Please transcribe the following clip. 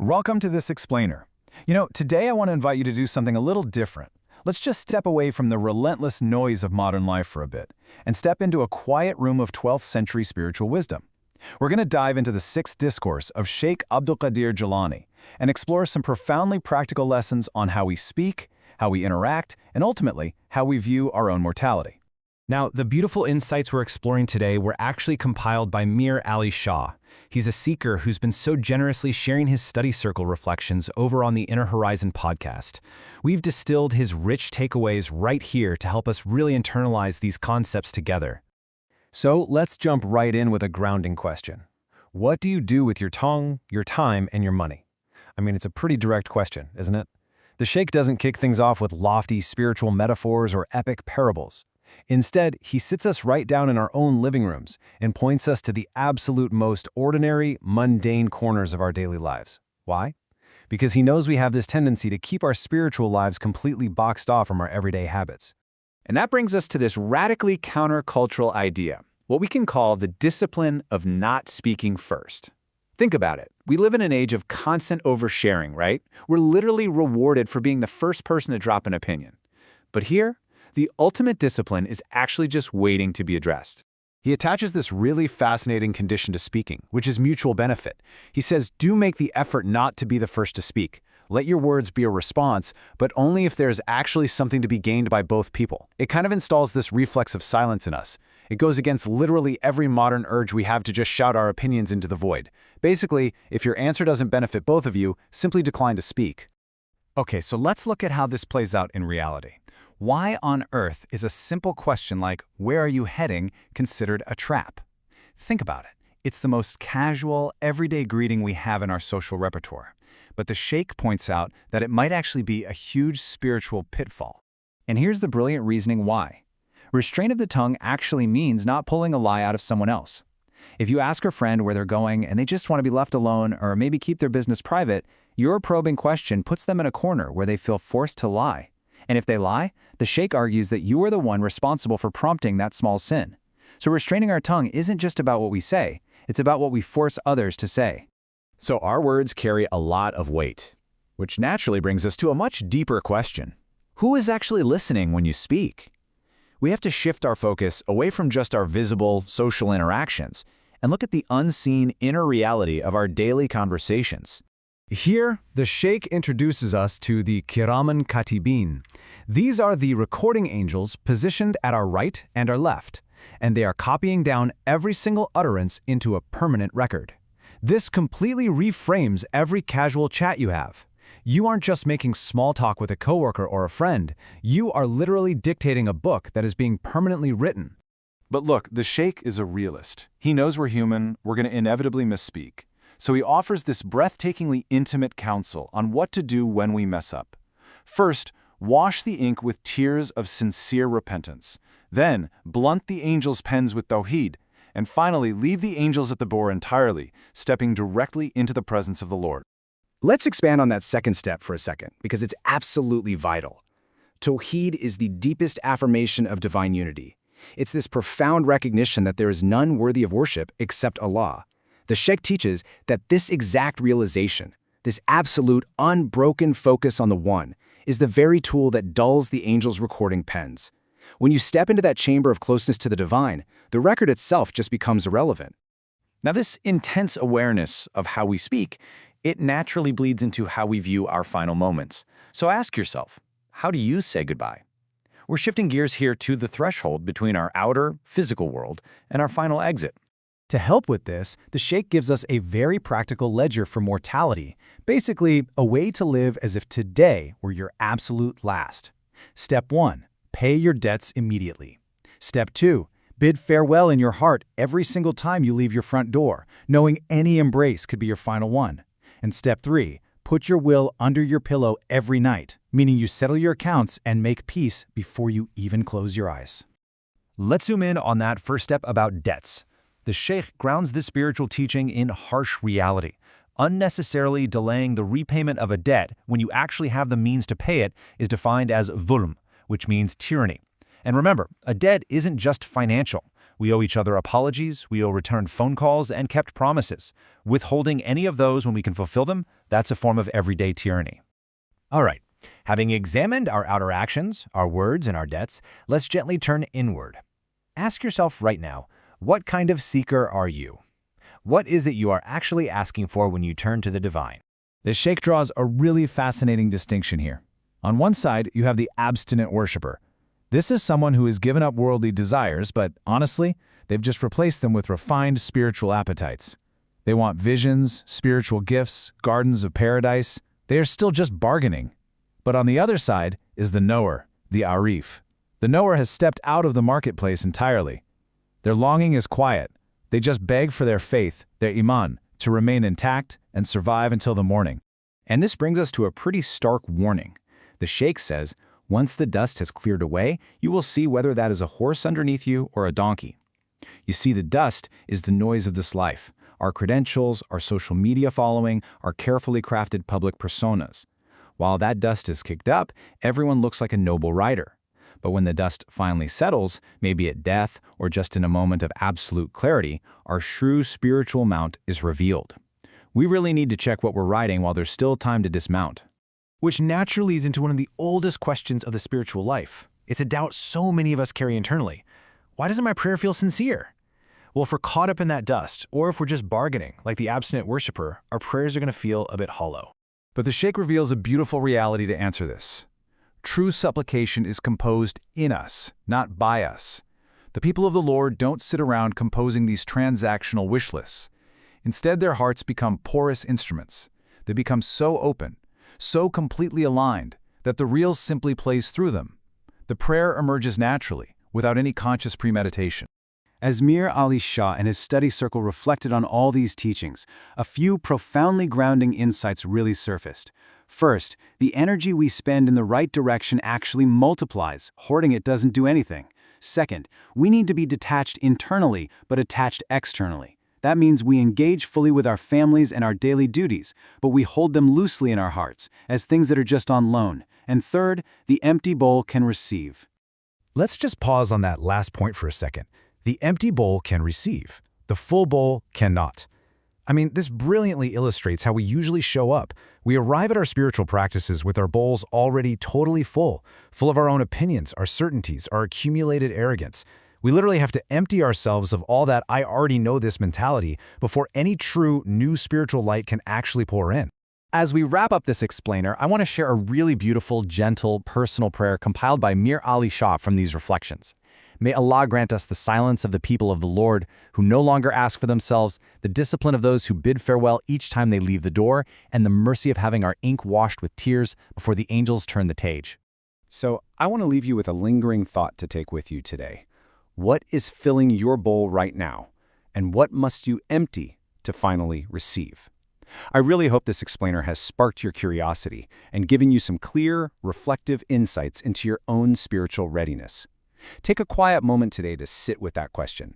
Welcome to this explainer. Today I want to invite you to do something a little different. Let's just step away from the relentless noise of modern life for a bit and step into a quiet room of 12th century spiritual wisdom. We're going to dive into the sixth discourse of Sheikh Abdul Qadir Jilani and explore some profoundly practical lessons on how we speak, how we interact, and ultimately, how we view our own mortality. Now, the beautiful insights we're exploring today were actually compiled by Mir Ali Shah. He's a seeker who's been so generously sharing his study circle reflections over on the Inner Horizon podcast. We've distilled his rich takeaways right here to help us really internalize these concepts together. So let's jump right in with a grounding question. What do you do with your tongue, your time, and your money? It's a pretty direct question, isn't it? The Sheikh doesn't kick things off with lofty spiritual metaphors or epic parables. Instead, he sits us right down in our own living rooms and points us to the absolute most ordinary, mundane corners of our daily lives. Why? Because he knows we have this tendency to keep our spiritual lives completely boxed off from our everyday habits. And that brings us to this radically countercultural idea, what we can call the discipline of not speaking first. Think about it. We live in an age of constant oversharing, right? We're literally rewarded for being the first person to drop an opinion. But here, the ultimate discipline is actually just waiting to be addressed. He attaches this really fascinating condition to speaking, which is mutual benefit. He says, do make the effort not to be the first to speak. Let your words be a response, but only if there is actually something to be gained by both people. It kind of installs this reflex of silence in us. It goes against literally every modern urge we have to just shout our opinions into the void. Basically, if your answer doesn't benefit both of you, simply decline to speak. Okay, so let's look at how this plays out in reality. Why on earth is a simple question like, where are you heading, considered a trap? Think about it. It's the most casual, everyday greeting we have in our social repertoire. But the Sheikh points out that it might actually be a huge spiritual pitfall. And here's the brilliant reasoning why. Restraint of the tongue actually means not pulling a lie out of someone else. If you ask a friend where they're going and they just want to be left alone or maybe keep their business private, your probing question puts them in a corner where they feel forced to lie. And if they lie, the Sheikh argues that you are the one responsible for prompting that small sin. So restraining our tongue isn't just about what we say, it's about what we force others to say. So our words carry a lot of weight, which naturally brings us to a much deeper question. Who is actually listening when you speak? We have to shift our focus away from just our visible social interactions and look at the unseen inner reality of our daily conversations. Here, the Sheikh introduces us to the Kiraman Katibin. These are the recording angels positioned at our right and our left, and they are copying down every single utterance into a permanent record. This completely reframes every casual chat you have. You aren't just making small talk with a coworker or a friend. You are literally dictating a book that is being permanently written. But look, the Sheikh is a realist. He knows we're human, we're going to inevitably misspeak. So he offers this breathtakingly intimate counsel on what to do when we mess up. First, wash the ink with tears of sincere repentance. Then, blunt the angels' pens with tawheed. And finally, leave the angels at the door entirely, stepping directly into the presence of the Lord. Let's expand on that second step for a second, because it's absolutely vital. Tawheed is the deepest affirmation of divine unity. It's this profound recognition that there is none worthy of worship except Allah. The Sheikh teaches that this exact realization, this absolute, unbroken focus on the One, is the very tool that dulls the angels' recording pens. When you step into that chamber of closeness to the divine, the record itself just becomes irrelevant. Now, this intense awareness of how we speak, it naturally bleeds into how we view our final moments. So ask yourself, how do you say goodbye? We're shifting gears here to the threshold between our outer, physical world and our final exit. To help with this, the Sheikh gives us a very practical ledger for mortality, basically a way to live as if today were your absolute last. Step 1, pay your debts immediately. Step 2, bid farewell in your heart every single time you leave your front door, knowing any embrace could be your final one. And step 3, put your will under your pillow every night, meaning you settle your accounts and make peace before you even close your eyes. Let's zoom in on that first step about debts. The Sheikh grounds this spiritual teaching in harsh reality. Unnecessarily delaying the repayment of a debt when you actually have the means to pay it is defined as zulm, which means tyranny. And remember, a debt isn't just financial. We owe each other apologies, we owe returned phone calls, and kept promises. Withholding any of those when we can fulfill them, that's a form of everyday tyranny. All right, having examined our outer actions, our words, and our debts, let's gently turn inward. Ask yourself right now, what kind of seeker are you? What is it you are actually asking for when you turn to the divine? The Sheikh draws a really fascinating distinction here. On one side, you have the abstinent worshiper. This is someone who has given up worldly desires, but honestly, they've just replaced them with refined spiritual appetites. They want visions, spiritual gifts, gardens of paradise. They are still just bargaining. But on the other side is the knower, the arif. The knower has stepped out of the marketplace entirely. Their longing is quiet. They just beg for their faith, their iman, to remain intact and survive until the morning. And this brings us to a pretty stark warning. The Sheikh says, once the dust has cleared away, you will see whether that is a horse underneath you or a donkey. You see, the dust is the noise of this life, our credentials, our social media following, our carefully crafted public personas. While that dust is kicked up, everyone looks like a noble rider. But when the dust finally settles, maybe at death or just in a moment of absolute clarity, our true spiritual mount is revealed. We really need to check what we're riding while there's still time to dismount. Which naturally leads into one of the oldest questions of the spiritual life. It's a doubt so many of us carry internally. Why doesn't my prayer feel sincere? Well, if we're caught up in that dust, or if we're just bargaining, like the abstinent worshiper, our prayers are going to feel a bit hollow. But the Sheikh reveals a beautiful reality to answer this. True supplication is composed in us, not by us. The people of the Lord don't sit around composing these transactional wish lists. Instead, their hearts become porous instruments. They become so open, so completely aligned, that the real simply plays through them. The prayer emerges naturally, without any conscious premeditation. As Mir Ali Shah and his study circle reflected on all these teachings, a few profoundly grounding insights really surfaced. First, the energy we spend in the right direction actually multiplies. Hoarding it doesn't do anything. Second, we need to be detached internally, but attached externally. That means we engage fully with our families and our daily duties, but we hold them loosely in our hearts, as things that are just on loan. And third, the empty bowl can receive. Let's just pause on that last point for a second. The empty bowl can receive. The full bowl cannot. I mean, this brilliantly illustrates how we usually show up. We arrive at our spiritual practices with our bowls already totally full of our own opinions, our certainties, our accumulated arrogance. We literally have to empty ourselves of all that "I already know this" mentality before any true new spiritual light can actually pour in. As we wrap up this explainer, I want to share a really beautiful, gentle, personal prayer compiled by Mir Ali Shah from these reflections. May Allah grant us the silence of the people of the Lord, who no longer ask for themselves, the discipline of those who bid farewell each time they leave the door, and the mercy of having our ink washed with tears before the angels turn the page. So I want to leave you with a lingering thought to take with you today. What is filling your bowl right now? And what must you empty to finally receive? I really hope this explainer has sparked your curiosity and given you some clear, reflective insights into your own spiritual readiness. Take a quiet moment today to sit with that question.